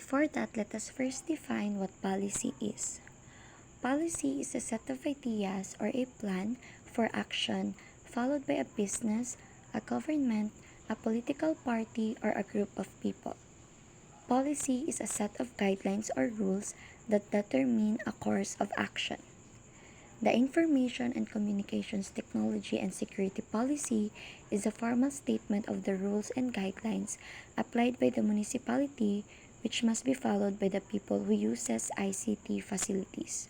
Before that, let us first define what policy is. Policy is a set of ideas or a plan for action followed by a business, a government, a political party, or a group of people. Policy is a set of guidelines or rules that determine a course of action. The Information and Communications Technology and Security Policy is a formal statement of the rules and guidelines applied by the municipality which must be followed by the people who uses ICT facilities.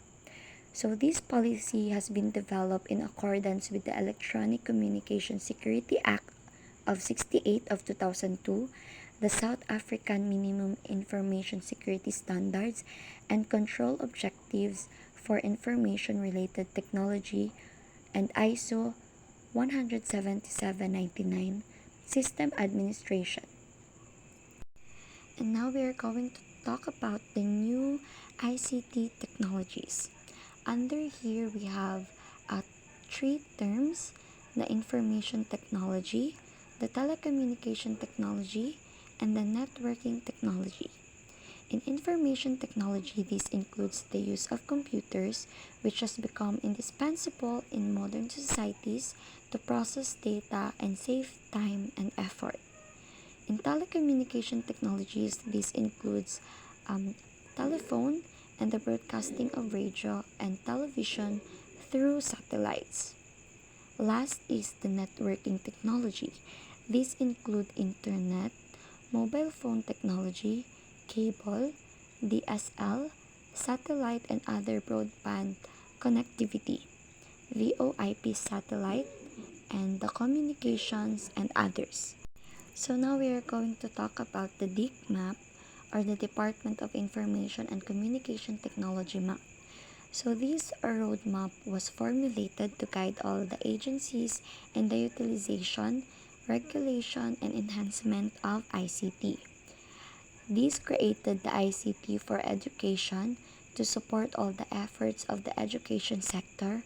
So this policy has been developed in accordance with the Electronic Communication Security Act of 68 of 2002, the South African Minimum Information Security Standards and Control Objectives for Information-Related Technology, and ISO 17799 System Administration. And now we are going to talk about the new ICT technologies. Under here we have three terms: the information technology, the telecommunication technology, and the networking technology. In information technology, this includes the use of computers, which has become indispensable in modern societies to process data and save time and effort. In telecommunication technologies, this includes telephone and the broadcasting of radio and television through satellites. Last is the networking technology. These include internet, mobile phone technology, cable, DSL, satellite and other broadband connectivity, VoIP satellite, and the communications and others. So now we are going to talk about the DIC or the Department of Information and Communication Technology map. So this roadmap was formulated to guide all the agencies in the utilization, regulation, and enhancement of ICT. This created the ICT for education to support all the efforts of the education sector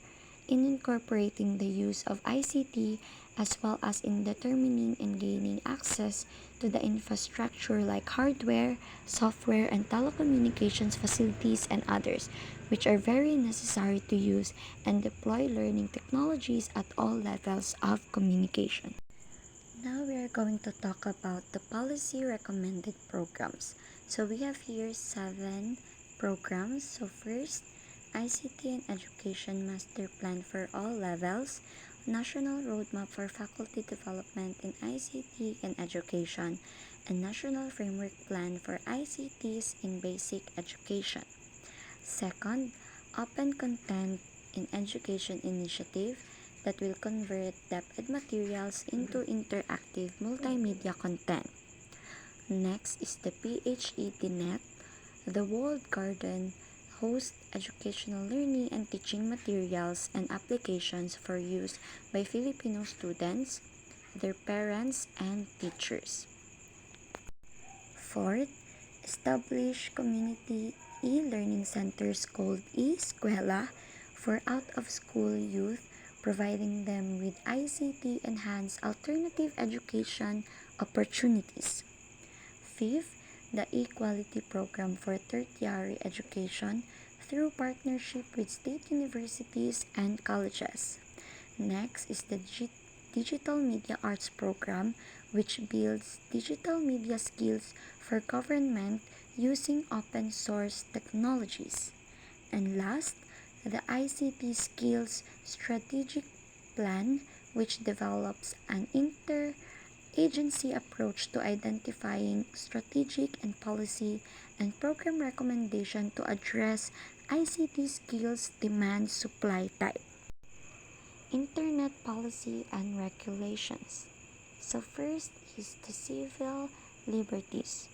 in incorporating the use of ICT as well as in determining and gaining access to the infrastructure like hardware, software, and telecommunications facilities and others, which are very necessary to use and deploy learning technologies at all levels of communication. Now we are going to talk about the policy recommended programs. So we have here 7 programs. So first, ICT and Education Master Plan for all levels, National Roadmap for Faculty Development in ICT and Education, and National Framework Plan for ICTs in Basic Education. Second, Open Content in Education Initiative that will convert DepEd materials into interactive multimedia content. Next is the PHEDNet, the Walled Garden host educational learning and teaching materials and applications for use by Filipino students, their parents, and teachers. Fourth, establish community e-learning centers called e-Eskwela for out-of-school youth, providing them with ICT-enhanced alternative education opportunities. Fifth, the equality program for tertiary education through partnership with state universities and colleges. Next is the Digital Media Arts program, which builds digital media skills for government using open source technologies. And last, the ICT Skills Strategic Plan, which develops an interagency approach to identifying strategic and policy and program recommendation to address ICT skills demand supply type. Internet policy and regulations. So first is the civil liberties.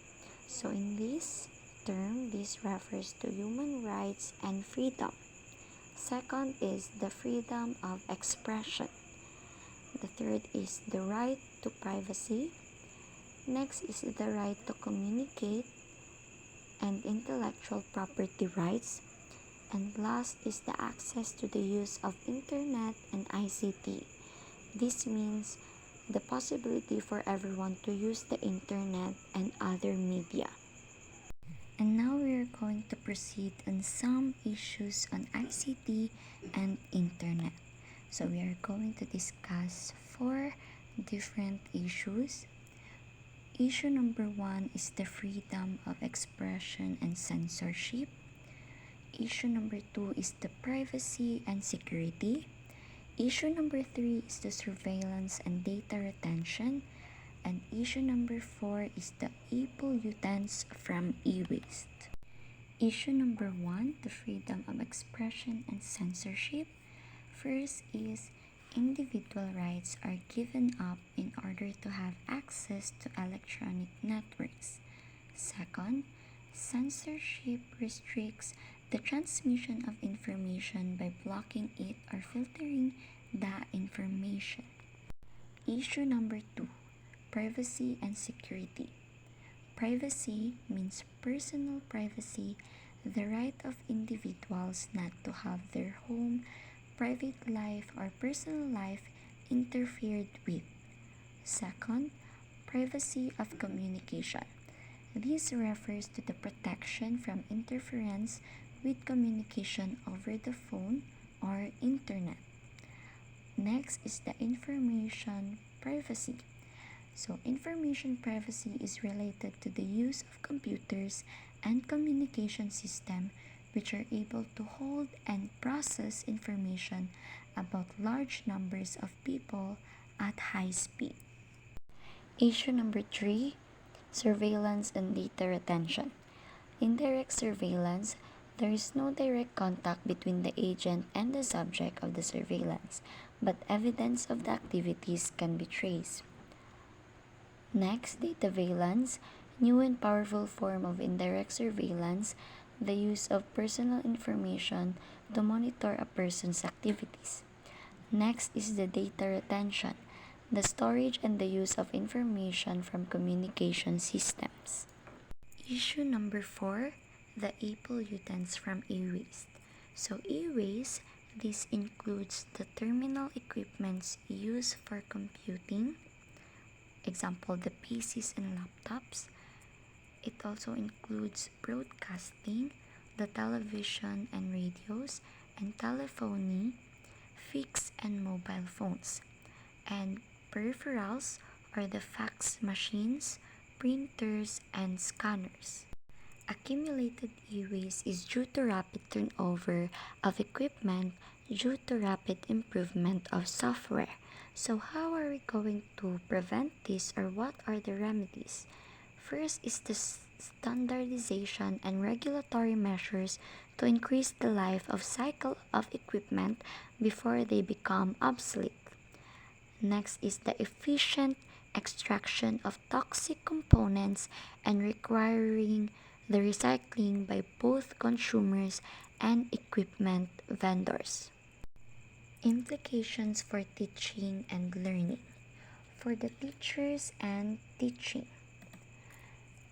So in this term, this refers to human rights and freedom. Second is the freedom of expression. The third is the right to privacy. Next is the right to communicate and intellectual property rights. And last is the access to the use of internet and ICT. This means the possibility for everyone to use the internet and other media. And now we are going to proceed on some issues on ICT and internet. So we are going to discuss four different issues. Issue number one is the freedom of expression and censorship. Issue number two is the privacy and security. Issue number three is the surveillance and data retention. And issue number four is the e-pollutants from e-waste. Issue number one, the freedom of expression and censorship. First is individual rights are given up in order to have access to electronic networks. Second, censorship restricts the transmission of information by blocking it or filtering the information. Issue number two, privacy and security. Privacy means personal privacy, the right of individuals not to have their home, private life, or personal life interfered with. Second, privacy of communication. This refers to the protection from interference with communication over the phone or internet. Next is the information privacy. So, information privacy is related to the use of computers and communication systems which are able to hold and process information about large numbers of people at high speed. Issue number three, surveillance and data retention. In direct surveillance, there is no direct contact between the agent and the subject of the surveillance, but evidence of the activities can be traced. Next, data surveillance, new and powerful form of indirect surveillance, the use of personal information to monitor a person's activities. Next is the data retention, the storage and the use of information from communication systems. Issue number four, the e-pollutants from e-waste. So e-waste, this includes the terminal equipments used for computing, example the PCs and laptops. It also includes broadcasting, the television and radios, and telephony, fixed and mobile phones. And peripherals are the fax machines, printers, and scanners. Accumulated e-waste is due to rapid turnover of equipment due to rapid improvement of software. So how are we going to prevent this, or what are the remedies? First is the standardization and regulatory measures to increase the life of cycle of equipment before they become obsolete. Next is the efficient extraction of toxic components and requiring the recycling by both consumers and equipment vendors. Implications for teaching and learning. For the teachers and teaching,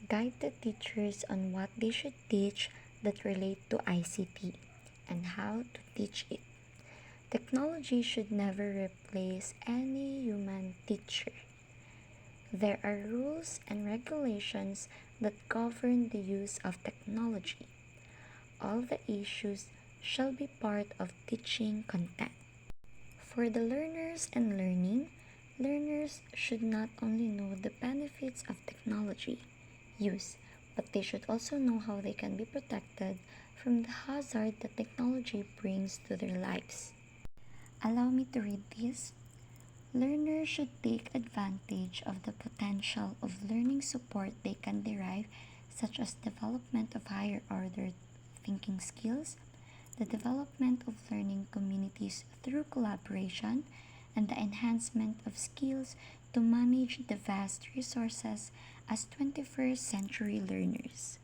guide the teachers on what they should teach that relate to ICT and how to teach it. Technology should never replace any human teacher. There are rules and regulations that govern the use of technology. All the issues shall be part of teaching content. For the learners and learning, learners should not only know the benefits of technology use, but they should also know how they can be protected from the hazard that technology brings to their lives. Allow me to read this. Learners should take advantage of the potential of learning support they can derive, such as development of higher order thinking skills, the development of learning communities through collaboration, and the enhancement of skills to manage the vast resources as 21st century learners.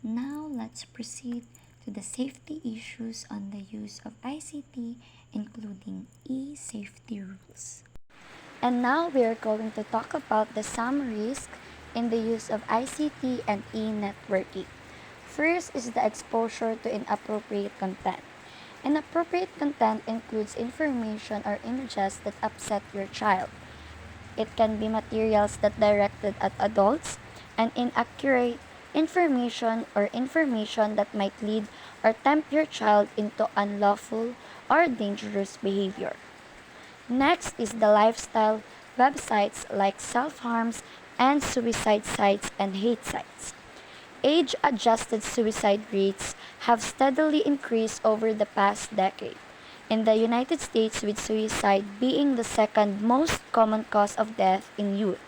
Now let's proceed to the safety issues on the use of ICT, including e-safety rules. And now we are going to talk about some risks in the use of ICT and e-networking. First is the exposure to inappropriate content. Inappropriate content includes information or images that upset your child. It can be materials that directed at adults and inaccurate information that might lead or tempt your child into unlawful or dangerous behavior. Next is the lifestyle websites like self-harms and suicide sites and hate sites. Age-adjusted suicide rates have steadily increased over the past decade. In the United States, with suicide being the second most common cause of death in youth.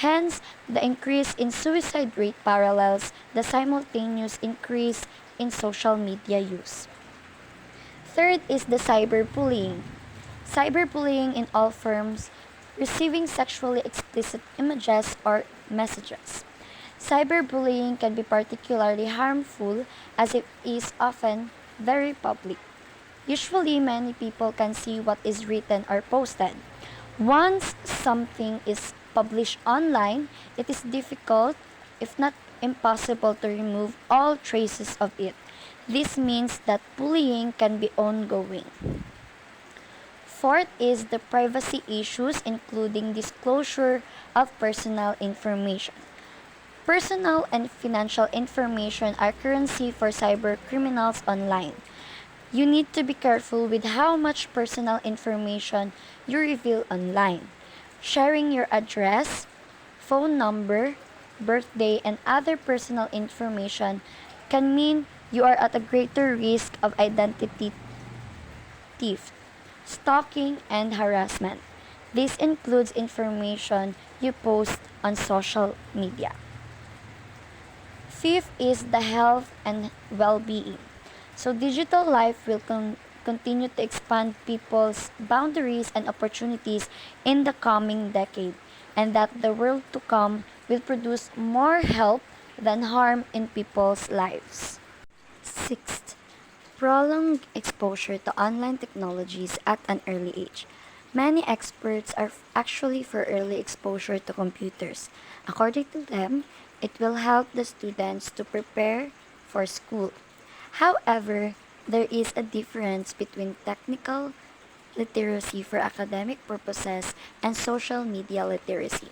Hence, the increase in suicide rate parallels the simultaneous increase in social media use. Third is the cyberbullying. Cyberbullying in all forms, receiving sexually explicit images or messages. Cyberbullying can be particularly harmful as it is often very public. Usually, many people can see what is written or posted. Once something is published online, it is difficult, if not impossible, to remove all traces of it. This means that bullying can be ongoing. Fourth is the privacy issues, including disclosure of personal information. Personal and financial information are currency for cyber criminals online. You need to be careful with how much personal information you reveal online. Sharing your address, phone number, birthday, and other personal information can mean you are at a greater risk of identity theft, stalking, and harassment. This includes information you post on social media. Fifth is the health and well-being. So digital life will continue to expand people's boundaries and opportunities in the coming decade, and that the world to come will produce more help than harm in people's lives. Sixth, prolonged exposure to online technologies at an early age. Many experts are actually for early exposure to computers. According to them, it will help the students to prepare for school. However, there is a difference between technical literacy for academic purposes and social media literacy.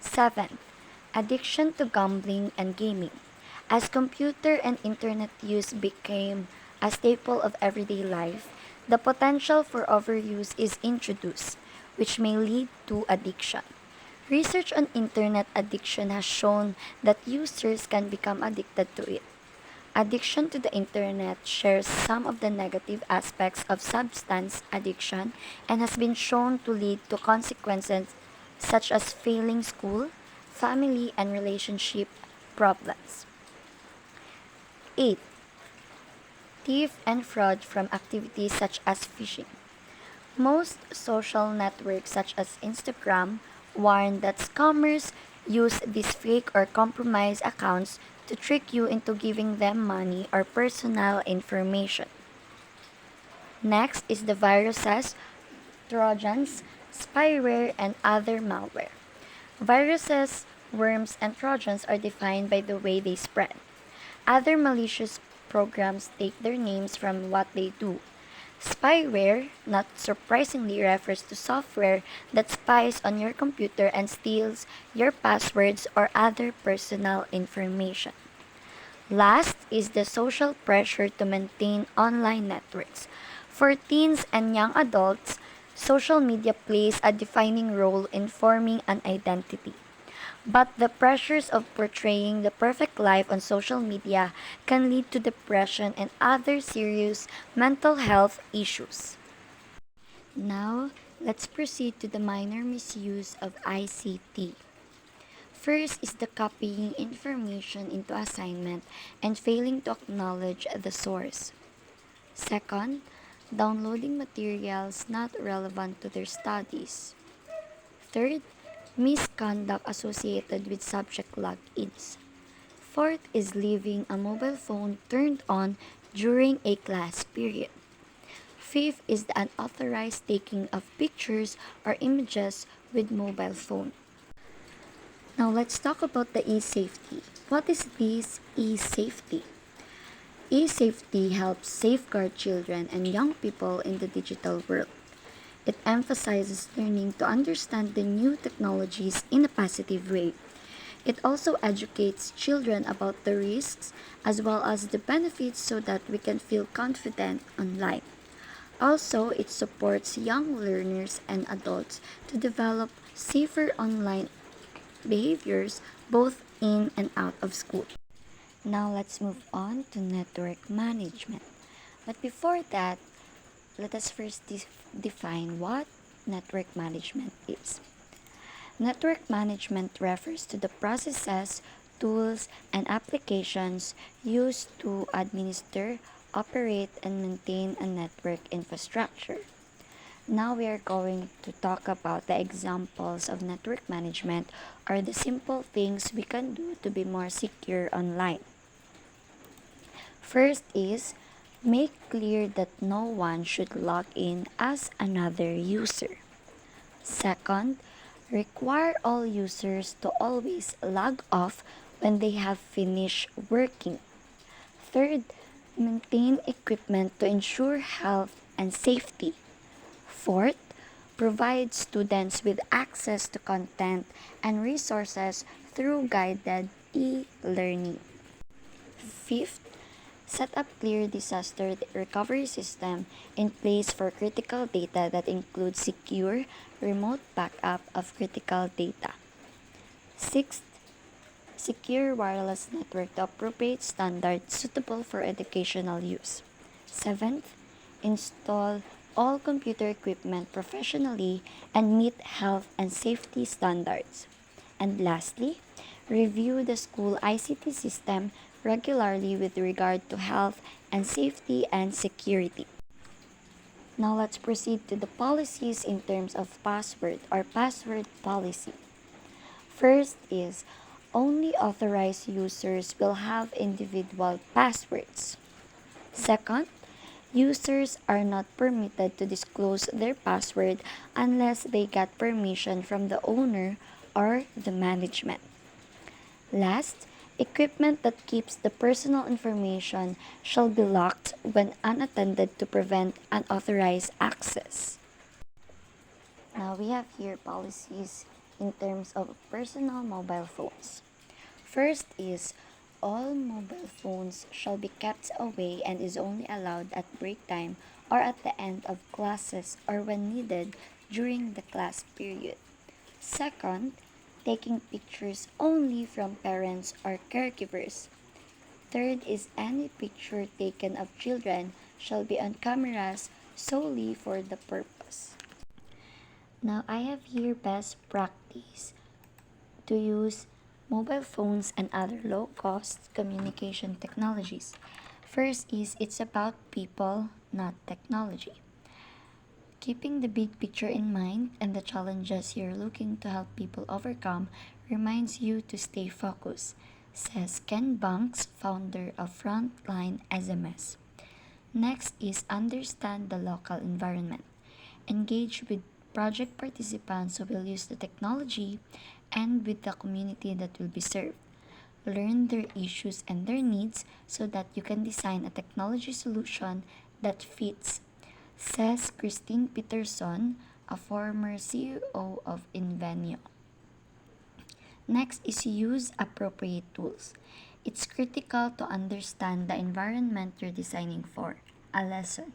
7. Addiction to gambling and gaming. As computer and internet use became a staple of everyday life, the potential for overuse is introduced, which may lead to addiction. Research on internet addiction has shown that users can become addicted to it. Addiction to the internet shares some of the negative aspects of substance addiction and has been shown to lead to consequences such as failing school, family, and relationship problems. 8. Theft and fraud from activities such as phishing. Most social networks such as Instagram warn that scammers use these fake or compromised accounts to trick you into giving them money or personal information. Next is the viruses, trojans, spyware, and other malware. Viruses, worms, and trojans are defined by the way they spread. Other malicious programs take their names from what they do. Spyware, not surprisingly, refers to software that spies on your computer and steals your passwords or other personal information. Last is the social pressure to maintain online networks. For teens and young adults, social media plays a defining role in forming an identity. But the pressures of portraying the perfect life on social media can lead to depression and other serious mental health issues. Now, let's proceed to the minor misuse of ICT. First is the copying information into assignment and failing to acknowledge the source. Second, downloading materials not relevant to their studies. Third, misconduct associated with subject logins. Fourth is leaving a mobile phone turned on during a class period. Fifth is the unauthorized taking of pictures or images with mobile phone. Now let's talk about the e-safety. What is this e-safety? E-safety helps safeguard children and young people in the digital world. It emphasizes learning to understand the new technologies in a positive way. It also educates children about the risks as well as the benefits so that we can feel confident online. Also, it supports young learners and adults to develop safer online behaviors both in and out of school. Now let's move on to network management. But before that, let us first define what network management is. Network management refers to the processes, tools, and applications used to administer, operate, and maintain a network infrastructure. Now we are going to talk about the examples of network management or the simple things we can do to be more secure online. First is make clear that no one should log in as another user. Second, require all users to always log off when they have finished working. Third, maintain equipment to ensure health and safety. Fourth, provide students with access to content and resources through guided e-learning. Fifth, set up clear disaster recovery system in place for critical data that includes secure remote backup of critical data. Sixth, secure wireless network to appropriate standards suitable for educational use. Seventh, install all computer equipment professionally and meet health and safety standards. And lastly, review the school ICT system regularly with regard to health and safety and security. Now let's proceed to the policies in terms of password or password policy. First is only authorized users will have individual passwords. Second, users are not permitted to disclose their password unless they get permission from the owner or the management. Last, equipment that keeps the personal information shall be locked when unattended to prevent unauthorized access. Now we have here policies in terms of personal mobile phones. First is all mobile phones shall be kept away and is only allowed at break time or at the end of classes or when needed during the class period. Second, taking pictures only from parents or caregivers. Third is any picture taken of children shall be on cameras solely for the purpose. Now I have here best practice to use mobile phones and other low-cost communication technologies. First is it's about people, not technology. Keeping the big picture in mind and the challenges you're looking to help people overcome reminds you to stay focused, says Ken Banks, founder of Frontline SMS. Next is understand the local environment. Engage with project participants who will use the technology and with the community that will be served. Learn their issues and their needs so that you can design a technology solution that fits, says Christine Peterson, a former CEO of Invenio. Next is use appropriate tools. It's critical to understand the environment you're designing for, a lesson.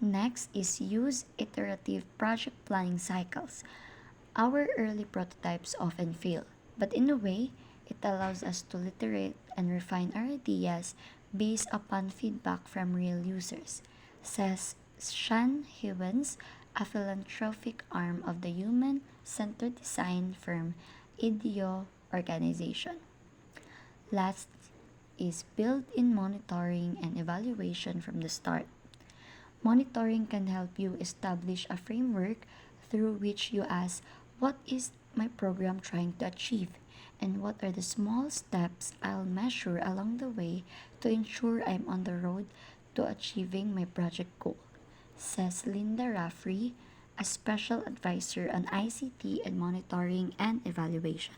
Next is use iterative project planning cycles. Our early prototypes often fail, but in a way, it allows us to iterate and refine our ideas based upon feedback from real users, says Sean Hewens, a philanthropic arm of the human-centered design firm IDEO organization. Last is built-in monitoring and evaluation from the start. Monitoring can help you establish a framework through which you ask, what is my program trying to achieve? And what are the small steps I'll measure along the way to ensure I'm on the road to achieving my project goal, says Linda Raffrey, a special advisor on ICT and monitoring and evaluation.